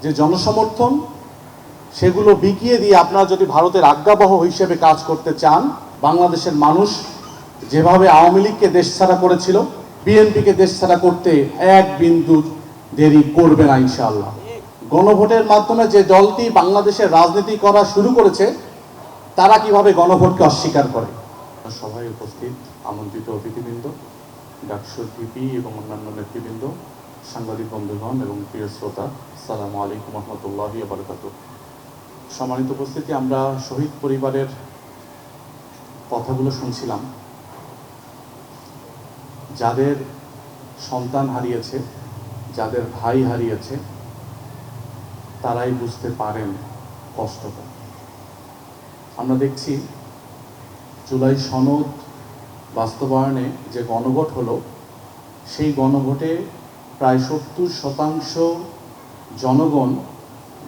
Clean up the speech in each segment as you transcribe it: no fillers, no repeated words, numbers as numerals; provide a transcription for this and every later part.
যে জনসমর্থন সেগুলো বিকিয়ে দিয়ে আপনারা যদি ভারতের আজ্ঞাবহ হিসেবে কাজ করতে চান, বাংলাদেশের মানুষ যেভাবে আওয়ামী লীগকে দেশছাড়া করেছিল, বিএনপিকে দেশছাড়া করতে এক বিন্দু দেরি করবে না ইনশাআল্লাহ। গণভোটের মাধ্যমে যে দলটি বাংলাদেশের রাজনীতি করা শুরু করেছে, তারা কিভাবে গণভোটকে অস্বীকার করে। সভায় উপস্থিত আমন্ত্রিত অতিথিবৃন্দ, ডাকসুর ভিপি এবং অন্যান্য নেতৃবৃন্দ, সাংবাদিক বন্ধুগণ এবং প্রিয় শ্রোতা, আসসালামু আলাইকুম রহমতুল্লাহি ওয়া বারাকাতুহু। সম্মানিত উপস্থিতি, আমরা শহীদ পরিবারের কথাগুলো শুনছিলাম। যাদের সন্তান হারিয়েছে, যাদের ভাই হারিয়েছে, তারাই বুঝতে পারেন কষ্টটা। আমরা দেখছি জুলাই সনদ বাস্তবায়নে যে গণভোট হলো, সেই গণভোটে প্রায় 70% জনগণ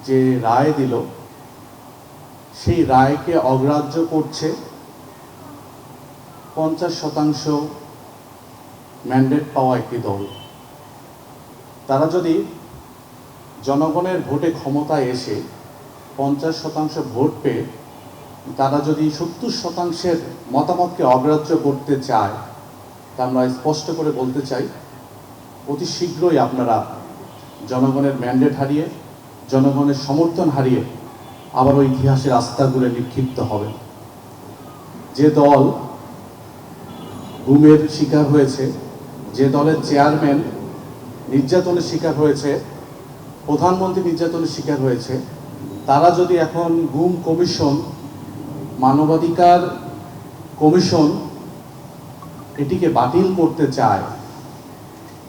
যে রায় দিল, সেই রায়কে অগ্রাহ্য করছে 50% ম্যান্ডেট পাওয়া একটি দল। তারা যদি জনগণের ভোটে ক্ষমতায় এসে 50% ভোট পেয়ে তারা যদি 70%-এর মতামতকে অগ্রাহ্য করতে চায়, তা আমরা স্পষ্ট করে বলতে চাই, অতি শীঘ্রই আপনারা জনগণের ম্যান্ডেট হারিয়ে, জনগণের সমর্থন হারিয়ে আবারও ইতিহাসের আস্তাগুলো নিক্ষিপ্ত হবেন। যে দল গুমের শিকার হয়েছে, যে দলের চেয়ারম্যান নির্যাতনের শিকার হয়েছে, প্রধানমন্ত্রী নির্যাতনের শিকার হয়েছে, তারা যদি এখন গুম কমিশন, মানবাধিকার কমিশন এটিকে বাতিল করতে চায়,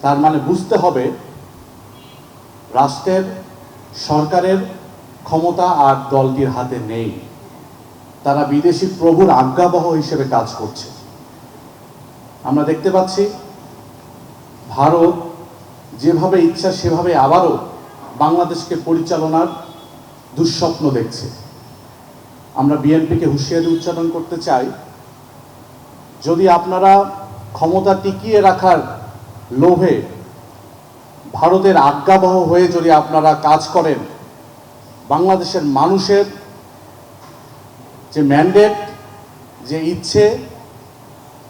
তার মানে বুঝতে হবে রাষ্ট্রের, সরকারের ক্ষমতা আর দলটির হাতে নেই। তারা বিদেশি প্রভুর আজ্ঞাবহ হিসেবে কাজ করছে। আমরা দেখতে পাচ্ছি ভারত যেভাবে ইচ্ছা সেভাবে আবারও বাংলাদেশকে পরিচালনার দুঃস্বপ্ন দেখছে। আমরা বিএনপিকে হুঁশিয়ারি উচ্চারণ করতে চাই, যদি আপনারা ক্ষমতা টিকিয়ে রাখার লোভে ভারতের আজ্ঞাবহ হয়ে যদি আপনারা কাজ করেন, বাংলাদেশের মানুষের যে ম্যান্ডেট, যে ইচ্ছে,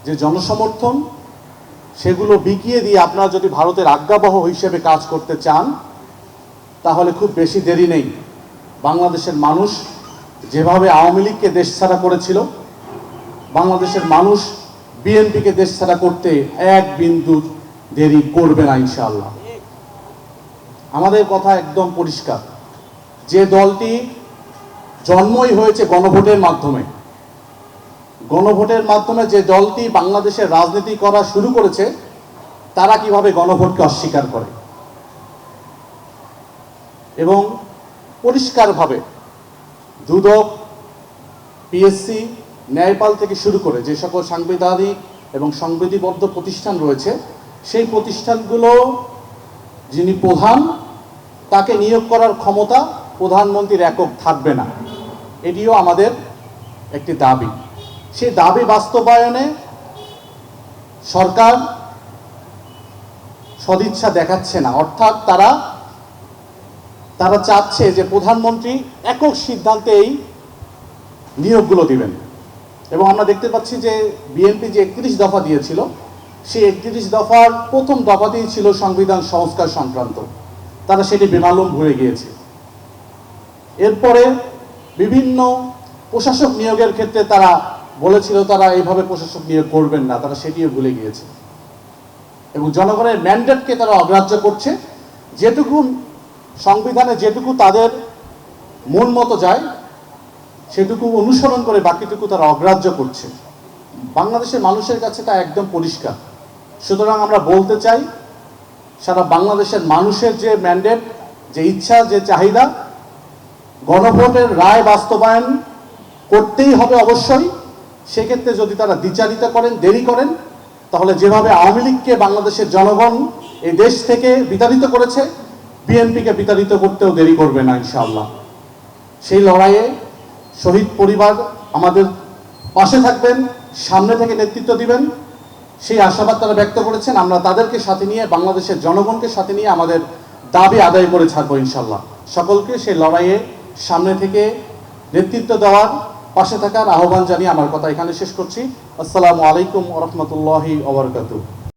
যে জনসমর্থন, সেগুলো বিকিয়ে দিয়ে আপনারা যদি ভারতের আজ্ঞাবহ হিসেবে কাজ করতে চান, তাহলে খুব বেশি দেরি নেই। বাংলাদেশের মানুষ যেভাবে আওয়ামী লীগকে দেশছাড়া করেছিল, বাংলাদেশের মানুষ বিএনপিকে দেশছাড়া করতে এক বিন্দু দেরি করবে না ইনশাআল্লাহ। আমাদের কথা একদম পরিষ্কার, যে দলটি জন্মই হয়েছে গণভোটের মাধ্যমে, গণভোটের মাধ্যমে যে দলটি বাংলাদেশের রাজনীতি করা শুরু করেছে, তারা কিভাবে গণভোটকে অস্বীকার করে এবং পরিষ্কারভাবে দুদক, পিএসসি, ন্যায়পাল থেকে শুরু করে যে সকল সাংবিধানিক এবং সংবিধিবদ্ধ প্রতিষ্ঠান রয়েছে, সেই প্রতিষ্ঠানগুলো যিনি প্রধান, তাকে নিয়োগ করার ক্ষমতা প্রধানমন্ত্রীর একক থাকবে না। এটিও আমাদের একটি দাবি। সেই দাবি বাস্তবায়নে সরকার সদিচ্ছা দেখাচ্ছে না। অর্থাৎ তারা চাচ্ছে যে প্রধানমন্ত্রী একক সিদ্ধান্তে এই নিয়োগগুলো দিবেন। এবং আমরা দেখতে পাচ্ছি যে বিএনপি যে 31 দফা দিয়েছিল, সেই 31 দফার প্রথম দফাতেই ছিল সংবিধান সংস্কার সংক্রান্ত। তারা সেটি বেমালুম ভুলে গিয়েছে। এরপরে বিভিন্ন প্রশাসক নিয়োগের ক্ষেত্রে তারা বলেছিল তারা এইভাবে প্রশাসক নিয়োগ করবেন না, তারা সেটিও ভুলে গিয়েছে। এবং জনগণের ম্যান্ডেটকে তারা অগ্রাহ্য করছে। যেটুকু সংবিধানে যেটুকু তাদের মন মতো যায়, সেটুকু অনুসরণ করে বাকিটুকু তারা অগ্রাহ্য করছে। বাংলাদেশের মানুষের কাছে তা একদম পরিষ্কার। সুতরাং আমরা বলতে চাই, সারা বাংলাদেশের মানুষের যে ম্যান্ডেট, যে ইচ্ছা, যে চাহিদা, গণভোটের রায় বাস্তবায়ন করতেই হবে অবশ্যই। সেক্ষেত্রে যদি তারা দ্বিচারিতা করেন, দেরি করেন, তাহলে যেভাবে আওয়ামী লীগকে বাংলাদেশের জনগণ এই দেশ থেকে বিতাড়িত করেছে, বিএনপিকে বিতাড়িত করতেও দেরি করবে না ইনশাআল্লাহ। সেই লড়াইয়ে শহীদ পরিবার আমাদের পাশে থাকবেন, সামনে থেকে নেতৃত্ব দিবেন, সেই আশাবাদ তারা ব্যক্ত করেছেন। আমরা তাদেরকে সাথে নিয়ে, বাংলাদেশের জনগণকে সাথে নিয়ে আমাদের দাবি আদায় করে ছাড়বো ইনশাআল্লাহ। সকলকে সেই লড়াইয়ে সামনে থেকে নেতৃত্ব দেওয়ার, পাশে থাকার আহ্বান জানিয়ে আমার কথা এখানে শেষ করছি। আসসালামু আলাইকুম ওয়া রাহমাতুল্লাহি ওয়া বারাকাতুহু।